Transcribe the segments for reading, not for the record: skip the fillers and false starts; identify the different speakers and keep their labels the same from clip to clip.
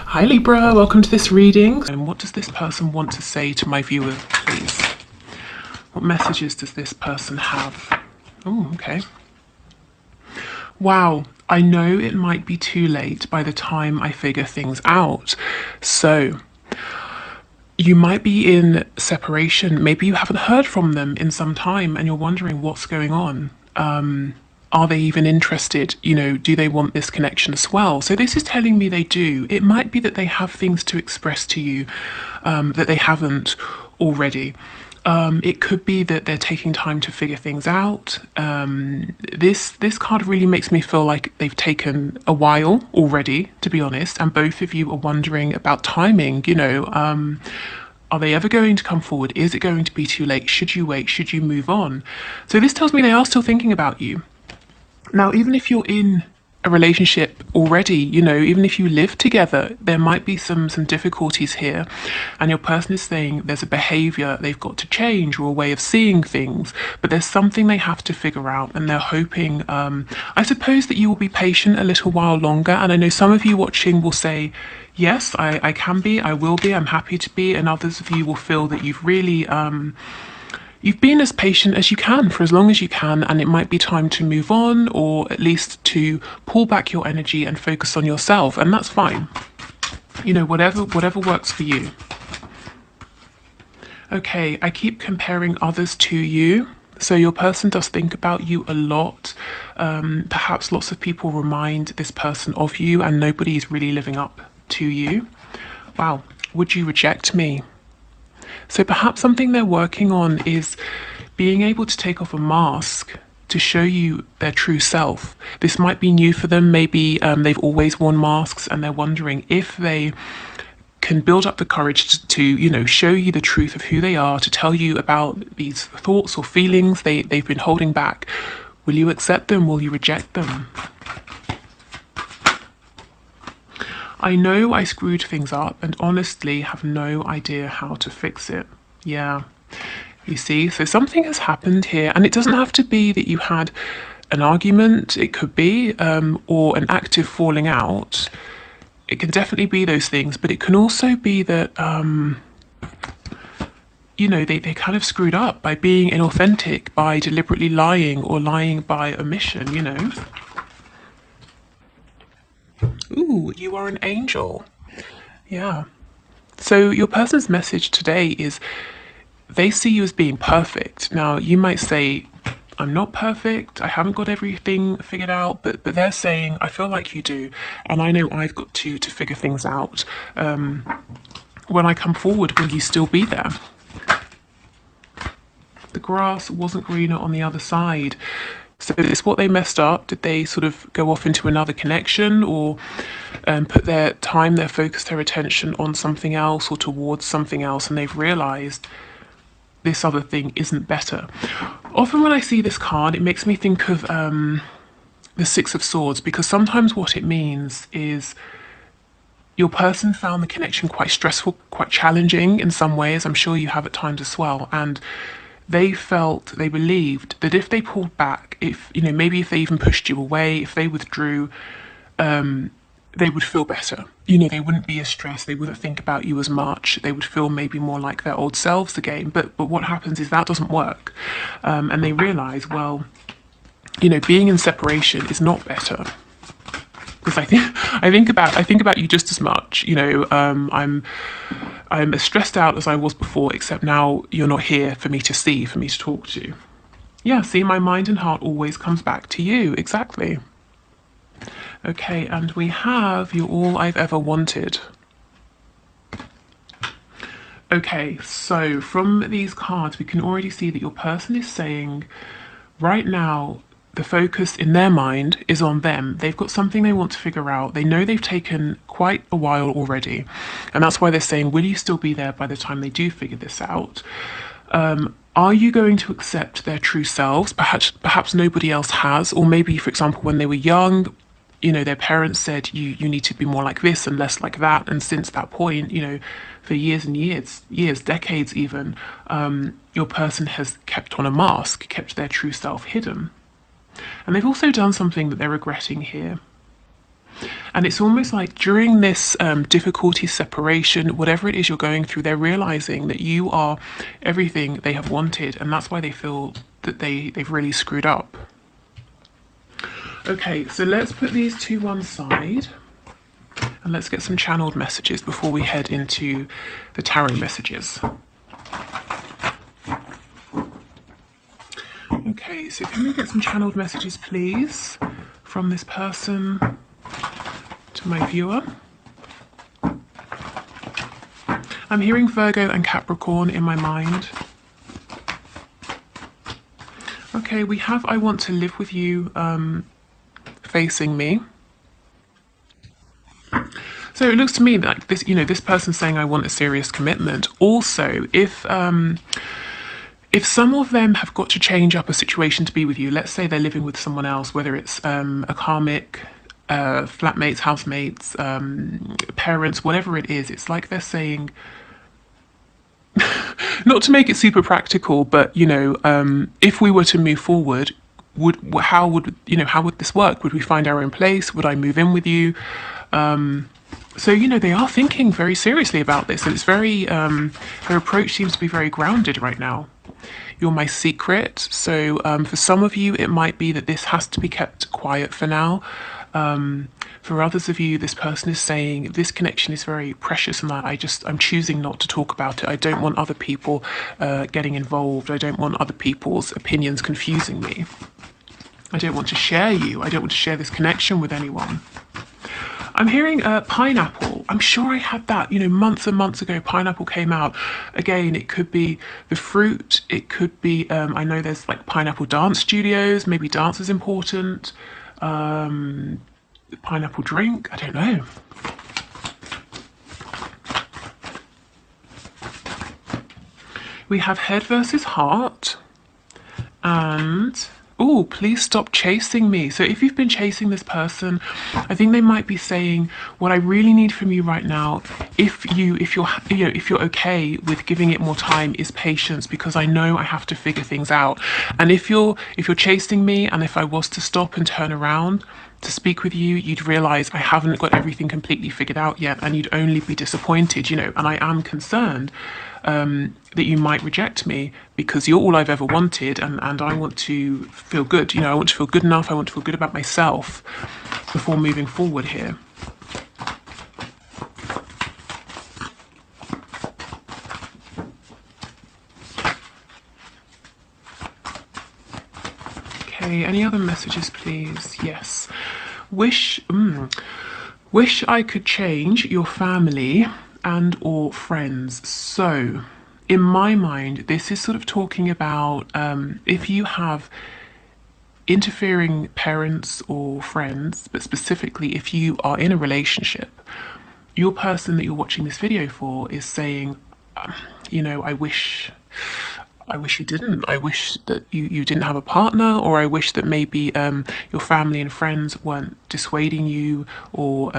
Speaker 1: Hi Libra, welcome to this reading. And what does this person want to say to my viewer, please? What messages does this person have? Oh, okay. Wow, I know it might be too late by the time I figure things out. So, you might be in separation. Maybe you haven't heard from them in some time and you're wondering what's going on. Are they even interested? Do they want this connection as well? So this is telling me they do. It might be that they have things to express to you that they haven't already. It could be that they're taking time to figure things out. This card really makes me feel like they've taken a while already, to be honest, and both of you are wondering about timing. Are they ever going to come forward? Is it going to be too late? Should you wait? Should you move on? So this tells me they are still thinking about you. Now, even if you're in a relationship already, even if you live together, there might be some difficulties here, and your person is saying there's a behavior they've got to change or a way of seeing things, but there's something they have to figure out, and they're hoping, I suppose, that you will be patient a little while longer. And I know some of you watching will say, yes, I can be, I will be, I'm happy to be, and others of you will feel that you've really you've been as patient as you can for as long as you can, and it might be time to move on, or at least to pull back your energy and focus on yourself, and that's fine. Whatever works for you. Okay, I keep comparing others to you. So your person does think about you a lot. Perhaps lots of people remind this person of you, and nobody is really living up to you. Wow, would you reject me? So perhaps something they're working on is being able to take off a mask to show you their true self. This might be new for them. Maybe they've always worn masks and they're wondering if they can build up the courage to show you the truth of who they are, to tell you about these thoughts or feelings they've been holding back. Will you accept them? Will you reject them? I know I screwed things up and honestly have no idea how to fix it. Yeah, you see, so something has happened here, and it doesn't have to be that you had an argument. It could be, or an active falling out. It can definitely be those things, but it can also be that, they kind of screwed up by being inauthentic, by deliberately lying, or lying by omission. Ooh, you are an angel. Yeah. So your person's message today is they see you as being perfect. Now, you might say, I'm not perfect, I haven't got everything figured out, but they're saying, I feel like you do, and I know I've got to figure things out. When I come forward, will you still be there? The grass wasn't greener on the other side. So is what they messed up? Did they sort of go off into another connection, or put their time, their focus, their attention on something else or towards something else, and they've realized this other thing isn't better? Often when I see this card, it makes me think of the Six of Swords, because sometimes what it means is your person found the connection quite stressful, quite challenging in some ways. I'm sure you have at times as well. And they believed that if they pulled back, maybe if they even pushed you away, if they withdrew, they would feel better. They wouldn't be as stressed. They wouldn't think about you as much. They would feel maybe more like their old selves again. But what happens is that doesn't work. And they realize, well, being in separation is not better. Because I think about you just as much. I'm as stressed out as I was before, except now you're not here for me to see, for me to talk to. Yeah, see, my mind and heart always comes back to you. Exactly. Okay, and we have You're All I've Ever Wanted. Okay, so from these cards, we can already see that your person is saying, right now, the focus in their mind is on them. They've got something they want to figure out. They know they've taken quite a while already. And that's why they're saying, will you still be there by the time they do figure this out? Are you going to accept their true selves? Perhaps nobody else has. Or maybe, for example, when they were young, their parents said, you need to be more like this and less like that. And since that point, for years and years, decades even, your person has kept on a mask, kept their true self hidden. And they've also done something that they're regretting here. And it's almost like during this difficulty, separation, whatever it is you're going through, they're realizing that you are everything they have wanted, and that's why they feel that they've really screwed up. Okay, so let's put these to one side and let's get some channeled messages before we head into the tarot messages. Okay, so can we get some channeled messages, please, from this person to my viewer? I'm hearing Virgo and Capricorn in my mind. Okay, we have I want to live with you facing me. So it looks to me like this, this person's saying I want a serious commitment. Also, if some of them have got to change up a situation to be with you, let's say they're living with someone else, whether it's a karmic, flatmates, housemates, parents, whatever it is, it's like they're saying, not to make it super practical, but if we were to move forward, how would this work? Would we find our own place? Would I move in with you? So they are thinking very seriously about this, and it's very their approach seems to be very grounded right now. You're my secret. So for some of you, it might be that this has to be kept quiet for now. For others of you, this person is saying this connection is very precious and that I'm choosing not to talk about it. I don't want other people getting involved. I don't want other people's opinions confusing me. I don't want to share you. I don't want to share this connection with anyone. I'm hearing pineapple. I'm sure I had that, months and months ago. Pineapple came out. Again, it could be the fruit. It could be, I know there's like pineapple dance studios. Maybe dance is important. Pineapple drink. I don't know. We have head versus heart. And oh, please stop chasing me. So if you've been chasing this person, I think they might be saying, what I really need from you right now, if you're okay with giving it more time, is patience, because I know I have to figure things out. And if you're chasing me, and if I was to stop and turn around to speak with you, you'd realize I haven't got everything completely figured out yet, and you'd only be disappointed, and I am concerned that you might reject me because you're all I've ever wanted, and I want to feel good. I want to feel good enough. I want to feel good about myself before moving forward here. Okay, any other messages, please? Yes. Wish I could change your family and or friends. So in my mind, this is sort of talking about if you have interfering parents or friends, but specifically if you are in a relationship, your person that you're watching this video for is saying, I wish you didn't. I wish that you didn't have a partner, or I wish that maybe your family and friends weren't dissuading you, or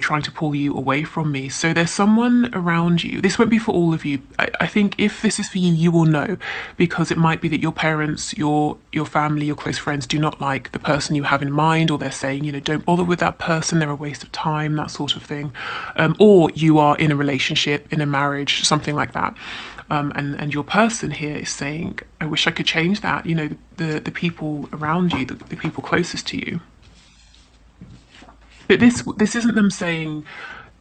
Speaker 1: trying to pull you away from me. So there's someone around you. This won't be for all of you. I think if this is for you, you will know, because it might be that your parents, your family, your close friends do not like the person you have in mind, or they're saying, don't bother with that person, they're a waste of time, that sort of thing. Or you are in a relationship, in a marriage, something like that. And your person here is saying, I wish I could change that. The people around you, the people closest to you. But this isn't them saying,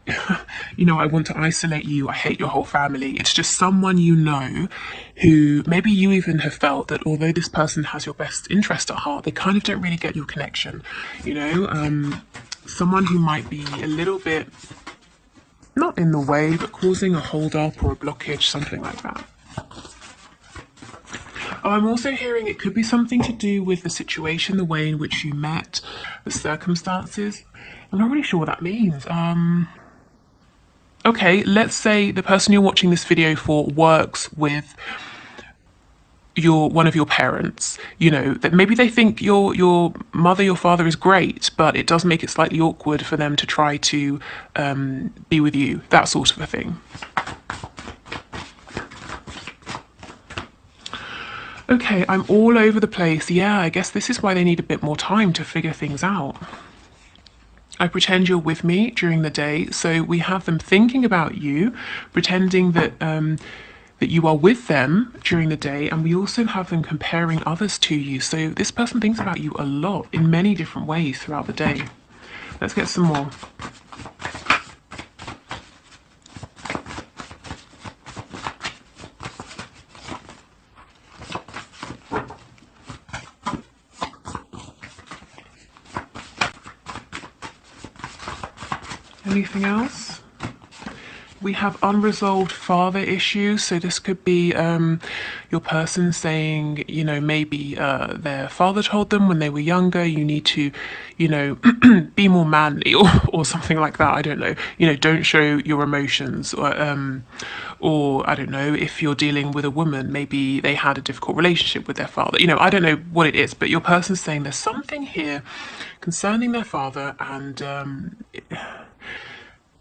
Speaker 1: I want to isolate you, I hate your whole family. It's just someone who maybe you even have felt that although this person has your best interest at heart, they kind of don't really get your connection. Someone who might be a little bit, not in the way, but causing a hold up or a blockage, something like that. Oh, I'm also hearing it could be something to do with the situation, the way in which you met, the circumstances. I'm not really sure what that means. Okay, let's say the person you're watching this video for works with one of your parents. That maybe they think your mother, your father is great, but it does make it slightly awkward for them to try to be with you, that sort of a thing. Okay, I'm all over the place. Yeah, I guess this is why they need a bit more time to figure things out. I pretend you're with me during the day, so we have them thinking about you, pretending that you are with them during the day, and we also have them comparing others to you. So this person thinks about you a lot in many different ways throughout the day. Let's get some more. Anything else? We have unresolved father issues. So this could be your person saying, you know, maybe their father told them when they were younger, you need to, you know, be more manly, or something like that. I don't know. You know, don't show your emotions, or I don't know, if you're dealing with a woman, maybe they had a difficult relationship with their father. You know, I don't know what it is, but your person's saying there's something here concerning their father, and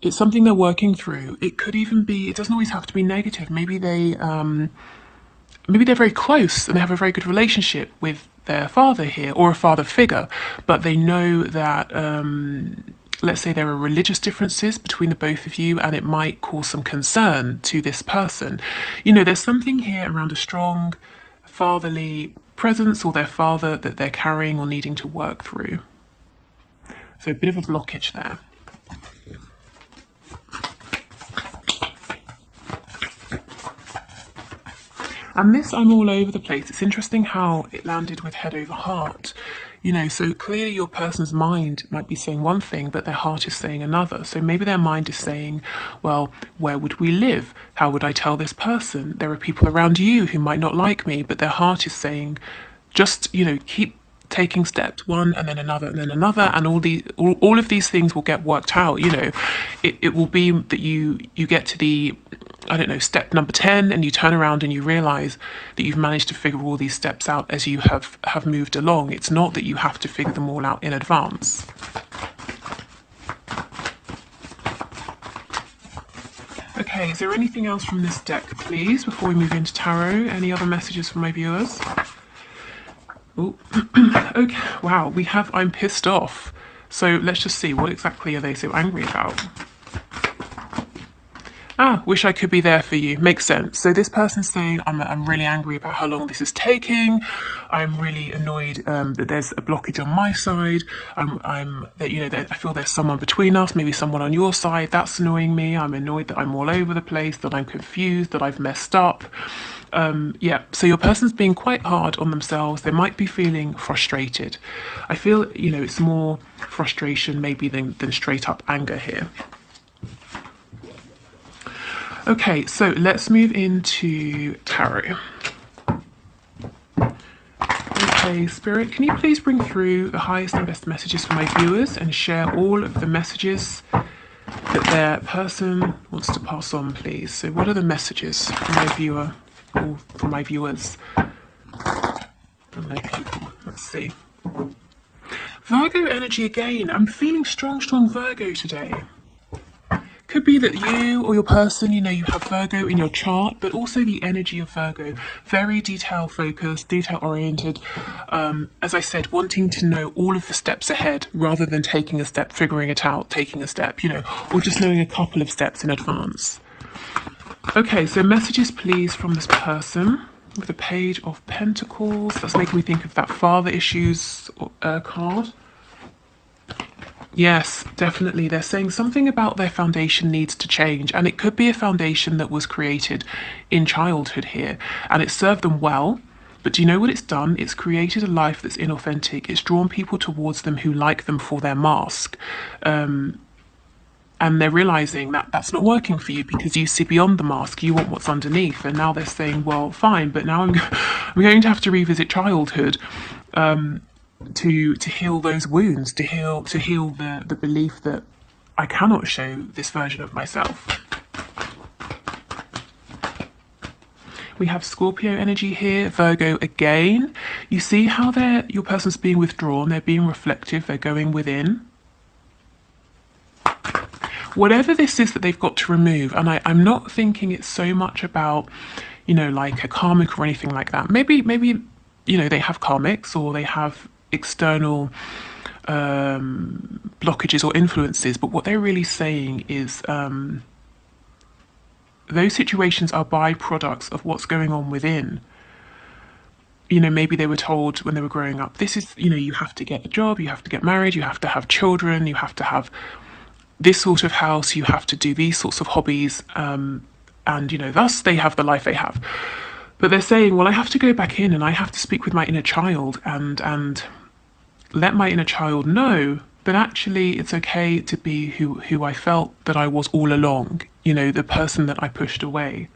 Speaker 1: it's something they're working through. It could even be, it doesn't always have to be negative. Maybe they're very close and they have a very good relationship with their father here, or a father figure, but they know that let's say there are religious differences between the both of you, and it might cause some concern to this person. You know, there's something here around a strong fatherly presence, or their father that they're carrying or needing to work through. So a bit of a blockage there. And this, I'm all over the place. It's interesting how it landed with head over heart. You know, so clearly your person's mind might be saying one thing, but their heart is saying another. So maybe their mind is saying, well, where would we live? How would I tell this person? There are people around you who might not like me, but their heart is saying, just, you know, keep taking steps, one and then another and then another, and all of these things will get worked out. You know, it will be that you get to the, I don't know, step number 10, and you turn around and you realize that you've managed to figure all these steps out as you have moved along. It's not that you have to figure them all out in advance. Okay, is there anything else from this deck, please, before we move into tarot? Any other messages for my viewers? Oh, okay, wow, we have I'm pissed off. So let's just see, what exactly are they so angry about? Ah, wish I could be there for you. Makes sense. So this person's saying, I'm really angry about how long this is taking. I'm really annoyed that there's a blockage on my side. That, you know, that I feel there's someone between us, maybe someone on your side. That's annoying me. I'm annoyed that I'm all over the place, that I'm confused, that I've messed up. Yeah, so your person's being quite hard on themselves. They might be feeling frustrated. I feel, you know, it's more frustration maybe than straight up anger here. Okay, so let's move into tarot. Okay, Spirit, can you please bring through the highest and best messages for my viewers and share all of the messages that their person wants to pass on, please? So what are the messages for my viewer, or for my viewers and my people? Let's see. Virgo energy again. I'm feeling strong Virgo today. Could be that you or your person, you know, you have Virgo in your chart, but also the energy of Virgo, very detail focused, detail oriented. As I said, wanting to know all of the steps ahead rather than taking a step, figuring it out, taking a step, you know, or just knowing a couple of steps in advance. Okay, so messages please from this person with the Page of Pentacles. That's making me think of that father issues card. Yes, definitely. They're saying something about their foundation needs to change, and it could be a foundation that was created in childhood here, and it served them well. But do you know what it's done? It's created a life that's inauthentic. It's drawn people towards them who like them for their mask. And they're realizing that that's not working for you because you see beyond the mask. You want what's underneath. And now they're saying, well, fine, but now I'm going to have to revisit childhood. To heal those wounds, to heal the belief that I cannot show this version of myself. We have Scorpio energy here, Virgo again. You see how your person's being withdrawn, they're being reflective, they're going within. Whatever this is that they've got to remove, and I'm not thinking it's so much about, like a karmic or anything like that. Maybe they have karmics or they have external blockages or influences, but what they're really saying is those situations are byproducts of what's going on within. Maybe they were told when they were growing up, this is, you have to get a job, you have to get married, you have to have children, you have to have this sort of house, you have to do these sorts of hobbies, and thus they have the life they have. But they're saying, well, I have to go back in and I have to speak with my inner child and let my inner child know that actually it's okay to be who I felt that I was all along, the person that I pushed away.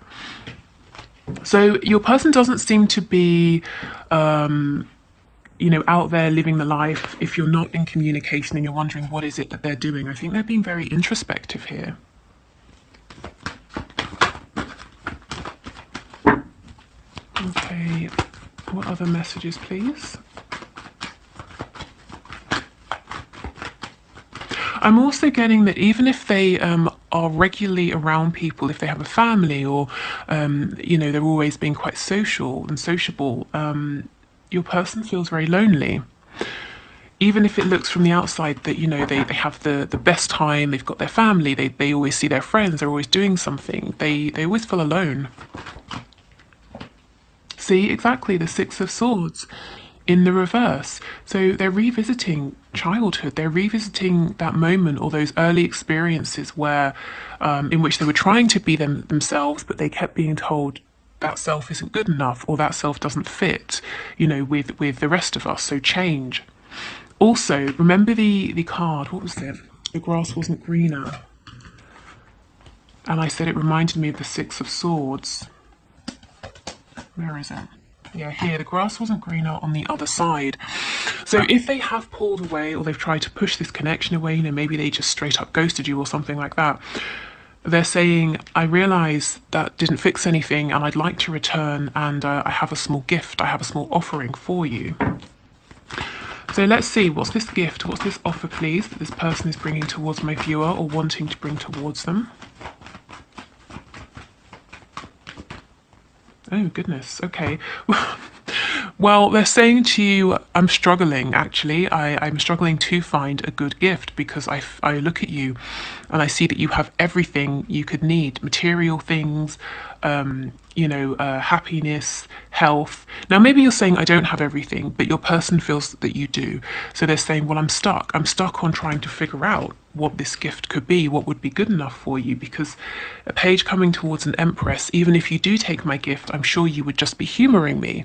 Speaker 1: So your person doesn't seem to be, out there living the life. If you're not in communication and you're wondering what is it that they're doing, I think they're being very introspective here. Okay, what other messages, please? I'm also getting that even if they are regularly around people, if they have a family or, they're always being quite social and sociable, your person feels very lonely. Even if it looks from the outside that, they have the best time, they've got their family, they always see their friends, they're always doing something, they always feel alone. See, exactly, the Six of Swords in the reverse. So they're revisiting childhood, they're revisiting that moment or those early experiences where in which they were trying to be themselves, but they kept being told that self isn't good enough or that self doesn't fit, with the rest of us, so change. Also, remember the card, what was it? The grass wasn't greener. And I said it reminded me of the Six of Swords. Where is it? Yeah, here, the grass wasn't greener on the other side. So if they have pulled away or they've tried to push this connection away, maybe they just straight up ghosted you or something like that, they're saying, I realise that didn't fix anything and I'd like to return, and I have a small gift, I have a small offering for you. So let's see, what's this gift, what's this offer, please, that this person is bringing towards my viewer or wanting to bring towards them? Oh, goodness. Okay. Well, they're saying to you, I'm struggling, actually. I'm struggling to find a good gift because I look at you and I see that you have everything you could need. Material things, happiness, health. Now, maybe you're saying I don't have everything, but your person feels that you do. So they're saying, well, I'm stuck. I'm stuck on trying to figure out what this gift could be, what would be good enough for you, because a page coming towards an empress, even if you do take my gift, I'm sure you would just be humoring me.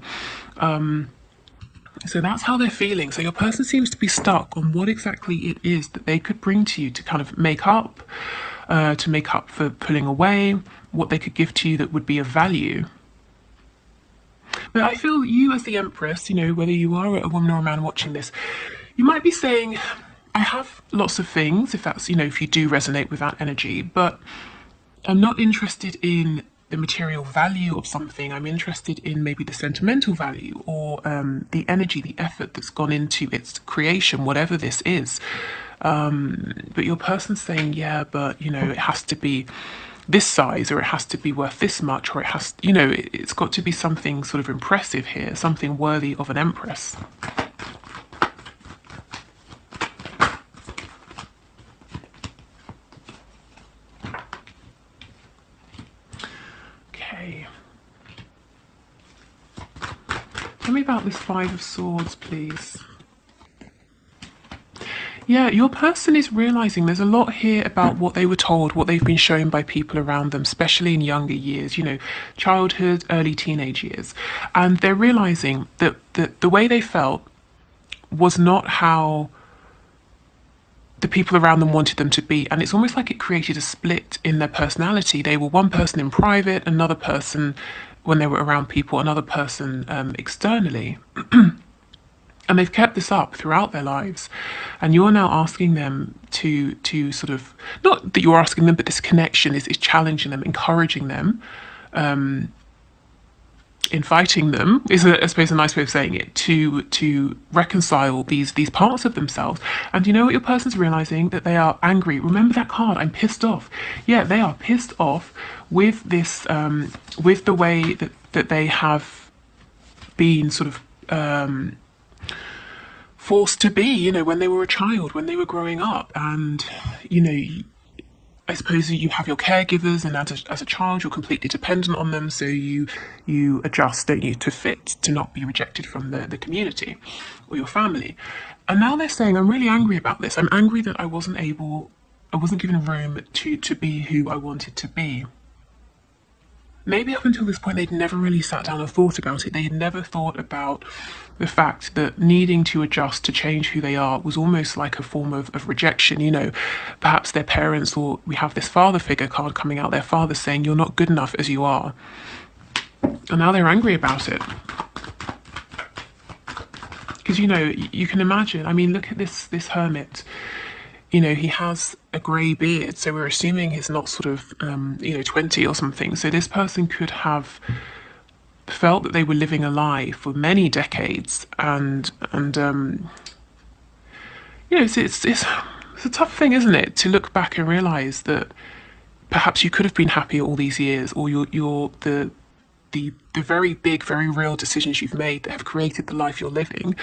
Speaker 1: So that's how they're feeling. So your person seems to be stuck on what exactly it is that they could bring to you to kind of make up for pulling away, what they could give to you that would be of value. But I feel you as the empress, whether you are a woman or a man watching this, you might be saying, I have lots of things, if that's, if you do resonate with that energy, but I'm not interested in the material value of something. I'm interested in maybe the sentimental value or the energy, the effort that's gone into its creation, whatever this is. But your person's saying, yeah, but, it has to be this size, or it has to be worth this much, or it has, it's got to be something sort of impressive here, something worthy of an empress. Tell me about this Five of Swords, please. Yeah, your person is realizing there's a lot here about what they were told, what they've been shown by people around them, especially in younger years, childhood, early teenage years. And they're realizing that the way they felt was not how the people around them wanted them to be. And it's almost like it created a split in their personality. They were one person in private, another person when they were around people, another person externally. And they've kept this up throughout their lives. And you're now asking them to sort of, not that you're asking them, but this connection is challenging them, encouraging them in fighting them is, I suppose, a nice way of saying it, to reconcile these parts of themselves. And you know what your person's realizing? That they are angry. Remember that card, I'm pissed off. Yeah, they are pissed off with this, with the way that they have been sort of forced to be, you know, when they were a child, when they were growing up. And, you know, I suppose you have your caregivers, and as a child, you're completely dependent on them. So you adjust, don't you, to fit, to not be rejected from the community or your family. And now they're saying, I'm really angry about this. I'm angry that I wasn't given room to be who I wanted to be. Maybe up until this point, they'd never really sat down and thought about it. They had never thought about the fact that needing to adjust to change who they are was almost like a form of rejection. You know, perhaps their parents, or we have this father figure card coming out, their father saying, you're not good enough as you are. And now they're angry about it. Because, you know, you can imagine, I mean, look at this hermit. You know, he has a grey beard, so we're assuming he's not sort of, 20 or something. So this person could have felt that they were living a lie for many decades, and it's a tough thing, isn't it, to look back and realise that perhaps you could have been happy all these years, or the very big, very real decisions you've made that have created the life you're living.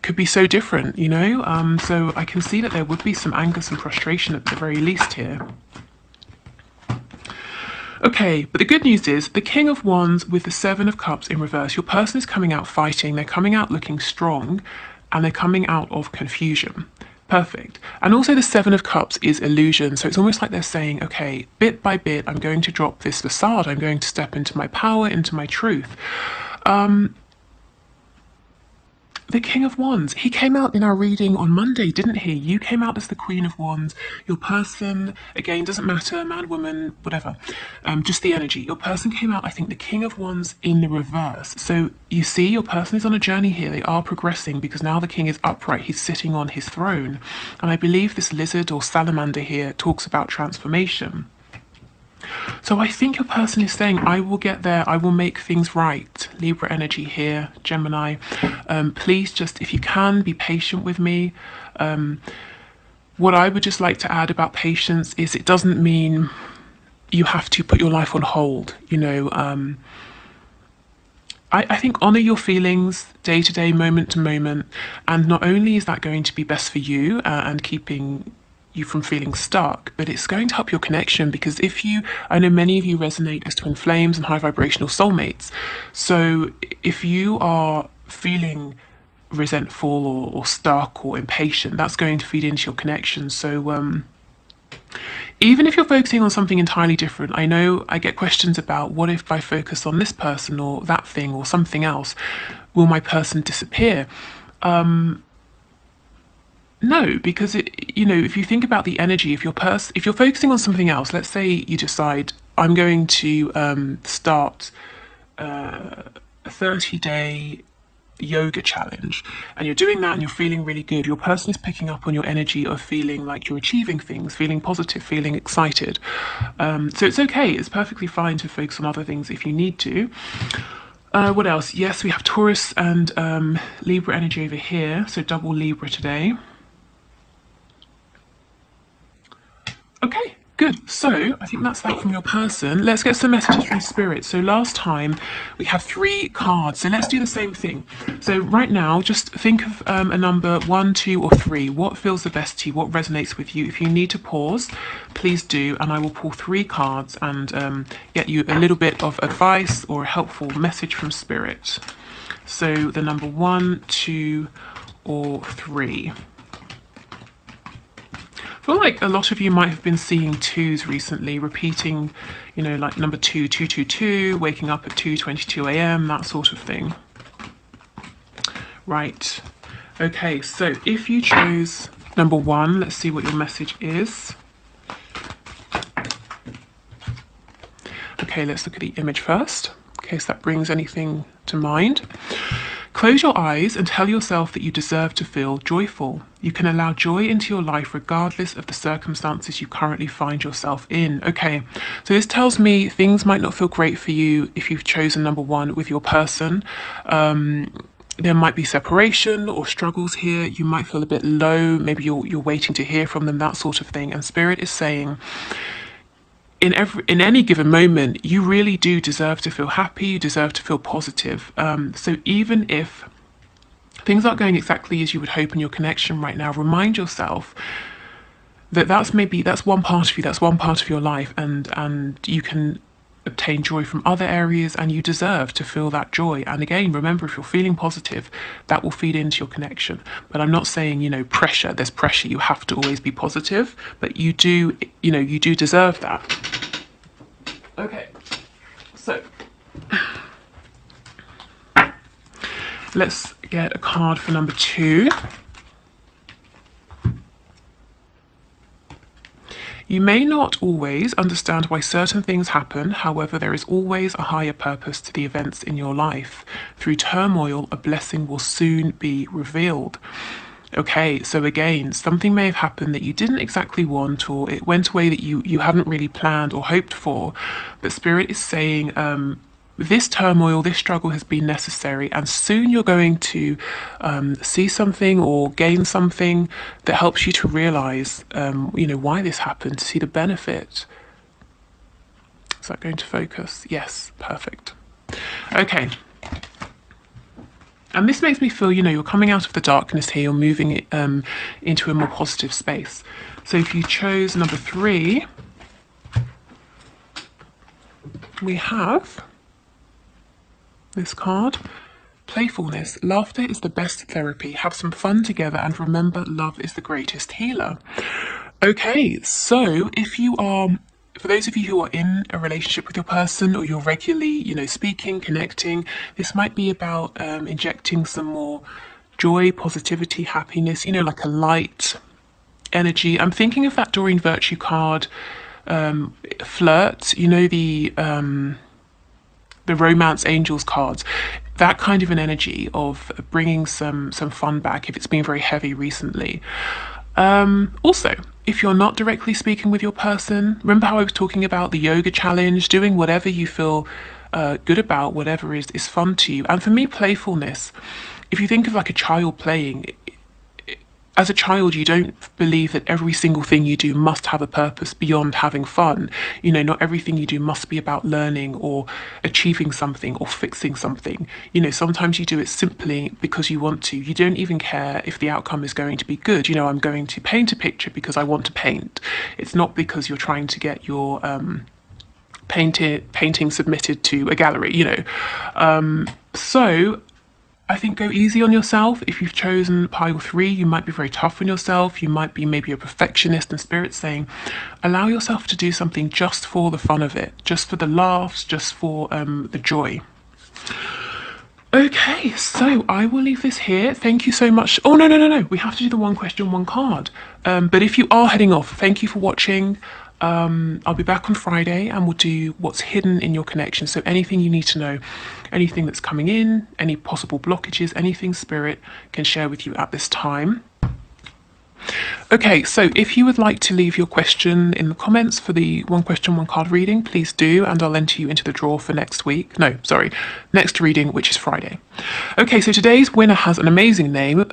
Speaker 1: Could be so different, you know? So I can see that there would be some anger, some frustration at the very least here. Okay, but the good news is the King of Wands with the Seven of Cups in reverse. Your person is coming out fighting, they're coming out looking strong, and they're coming out of confusion. Perfect. And also the Seven of Cups is illusion. So it's almost like they're saying, okay, bit by bit, I'm going to drop this facade. I'm going to step into my power, into my truth. The King of Wands, he came out in our reading on Monday, didn't he? You came out as the Queen of Wands. Your person, again, doesn't matter, man, woman, whatever, just the energy. Your person came out, I think, the King of Wands in the reverse. So you see, your person is on a journey here. They are progressing because now the King is upright. He's sitting on his throne. And I believe this lizard or salamander here talks about transformation. So I think your person is saying, I will get there, I will make things right. Libra energy here, Gemini. Please just, if you can, be patient with me. What I would just like to add about patience is it doesn't mean you have to put your life on hold. You know, I think honour your feelings day to day, moment to moment. And not only is that going to be best for you and keeping you from feeling stuck, but it's going to help your connection, because I know many of you resonate as twin flames and high vibrational soulmates. So if you are feeling resentful or stuck or impatient, that's going to feed into your connection. So even if you're focusing on something entirely different, I know I get questions about, what if I focus on this person or that thing or something else, will my person disappear? No, because if you think about the energy, if you're focusing on something else, let's say you decide, I'm going to start a 30-day yoga challenge, and you're doing that and you're feeling really good. Your person is picking up on your energy of feeling like you're achieving things, feeling positive, feeling excited. So it's okay. It's perfectly fine to focus on other things if you need to. What else? Yes, we have Taurus and Libra energy over here, so double Libra today. Okay, good. So I think that's that from your person. Let's get some messages from Spirit. So last time we have 3 cards. So let's do the same thing. So right now, just think of a number 1, 2, or 3. What feels the best to you? What resonates with you? If you need to pause, please do, and I will pull 3 cards and get you a little bit of advice or a helpful message from Spirit. So the number 1, 2, or 3. I feel like a lot of you might have been seeing 2s recently, repeating, like number 2, 222, waking up at 2:22 a.m., that sort of thing. Right. Okay, so if you chose number 1, let's see what your message is. Okay, let's look at the image first, in case that brings anything to mind. Close your eyes and tell yourself that you deserve to feel joyful. You can allow joy into your life regardless of the circumstances you currently find yourself in. Okay, so this tells me things might not feel great for you if you've chosen number one with your person. There might be separation or struggles here. You might feel a bit low. Maybe you're waiting to hear from them, that sort of thing. And Spirit is saying, in any given moment, you really do deserve to feel happy. You deserve to feel positive. So even if things aren't going exactly as you would hope in your connection right now, remind yourself that that's one part of you, that's one part of your life, and you can obtain joy from other areas, and you deserve to feel that joy. And again, remember, if you're feeling positive, that will feed into your connection. But I'm not saying, pressure, there's pressure, you have to always be positive, but you do deserve that. Okay, so let's get a card for number 2. You may not always understand why certain things happen, however, there is always a higher purpose to the events in your life. Through turmoil, a blessing will soon be revealed. Okay, so again, something may have happened that you didn't exactly want, or it went away that you hadn't really planned or hoped for, but Spirit is saying, this turmoil, this struggle has been necessary, and soon you're going to see something or gain something that helps you to realize, why this happened, to see the benefit. Is that going to focus? Yes, perfect. Okay. And this makes me feel, you're coming out of the darkness here, you're moving it into a more positive space. So if you chose number 3, we have this card. Playfulness. Laughter is the best therapy. Have some fun together, and remember, love is the greatest healer. Okay, so if you are, for those of you who are in a relationship with your person, or you're regularly, speaking, connecting, this might be about injecting some more joy, positivity, happiness, like a light energy. I'm thinking of that Doreen Virtue card, flirt, the romance angels cards, that kind of an energy of bringing some fun back if it's been very heavy recently. Also, if you're not directly speaking with your person, remember how I was talking about the yoga challenge, doing whatever you feel good about, whatever is fun to you. And for me, playfulness, if you think of like a child playing, as a child, you don't believe that every single thing you do must have a purpose beyond having fun. Not everything you do must be about learning or achieving something or fixing something. Sometimes you do it simply because you want to. You don't even care if the outcome is going to be good. I'm going to paint a picture because I want to paint. It's not because you're trying to get your painting submitted to a gallery, So I think go easy on yourself. If you've chosen pile 3, you might be very tough on yourself. You might be maybe a perfectionist, and Spirit's saying, allow yourself to do something just for the fun of it, just for the laughs, just for the joy. Okay, so I will leave this here. Thank you so much. Oh, no. We have to do the one question, one card. But if you are heading off, thank you for watching. I'll be back on Friday and we'll do what's hidden in your connection. So anything you need to know, anything that's coming in, any possible blockages, anything Spirit can share with you at this time. Okay, so if you would like to leave your question in the comments for the one question, one card reading, please do, and I'll enter you into the draw for next reading, which is Friday. Okay, so today's winner has an amazing name,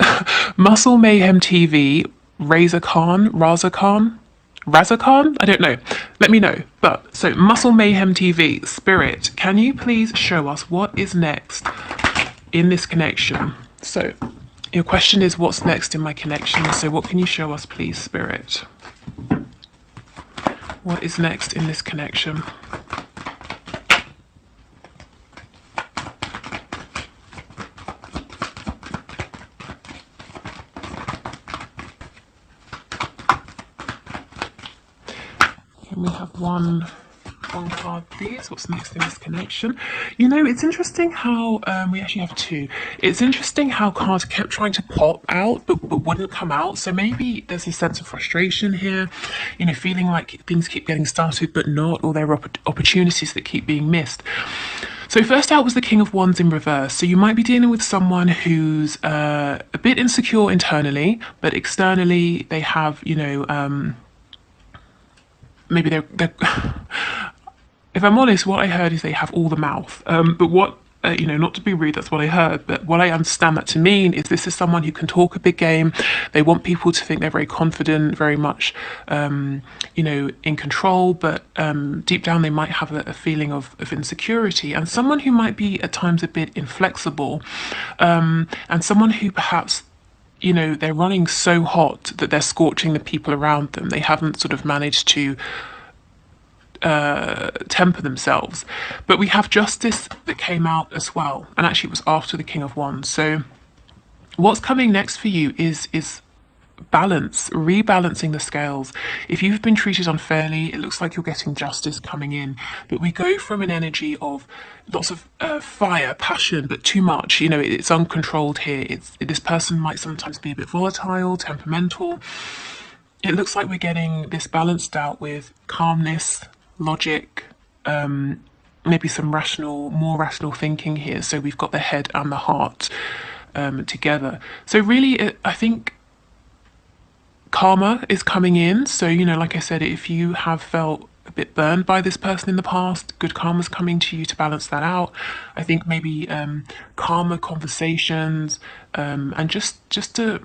Speaker 1: Muscle Mayhem TV, Raza Khan? I don't know. Let me know. But so Muscle Mayhem TV, Spirit, can you please show us what is next in this connection? So your question is, what's next in my connection? So what can you show us, please, Spirit? What is next in this connection? Can we have one card, please? What's next in this connection? It's interesting how we actually have 2. It's interesting how cards kept trying to pop out but wouldn't come out. So maybe there's a sense of frustration here, feeling like things keep getting started but not, or there are opportunities that keep being missed. So first out was the King of Wands in reverse. So you might be dealing with someone who's a bit insecure internally, but externally they have, maybe they're if I'm honest, what I heard is they have all the mouth. But what, not to be rude, that's what I heard. But what I understand that to mean is this is someone who can talk a big game. They want people to think they're very confident, very much, in control. But deep down, they might have a feeling of insecurity. And someone who might be at times a bit inflexible. And someone who perhaps they're running so hot that they're scorching the people around them. They haven't sort of managed to temper themselves. But we have justice that came out as well, and actually it was after the King of Wands. So what's coming next for you is balance, rebalancing the scales. If you've been treated unfairly, it looks like you're getting justice coming in. But we go from an energy of lots of fire, passion, but too much. It's uncontrolled here. This person might sometimes be a bit volatile, temperamental. It looks like we're getting this balanced out with calmness, logic, maybe some more rational thinking here. So we've got the head and the heart together. So really, I think karma is coming in. So, like I said, if you have felt a bit burned by this person in the past, good karma's coming to you to balance that out. I think maybe karma conversations and just a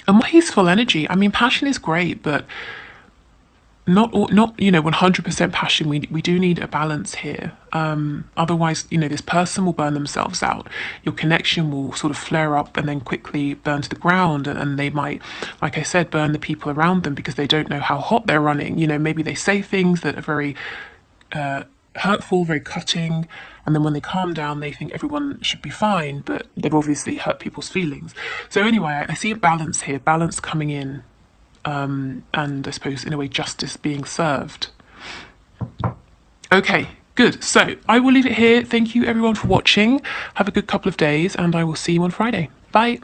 Speaker 1: more peaceful energy. I mean, passion is great, but not 100% passion. We do need a balance here. Otherwise, this person will burn themselves out. Your connection will sort of flare up and then quickly burn to the ground, and they might, like I said, burn the people around them because they don't know how hot they're running. Maybe they say things that are very hurtful, very cutting, and then when they calm down, they think everyone should be fine, but they've obviously hurt people's feelings. So anyway, I see a balance here, balance coming in. And I suppose in a way justice being served. Okay, good. So I will leave it here. Thank you everyone for watching. Have a good couple of days and I will see you on Friday. Bye.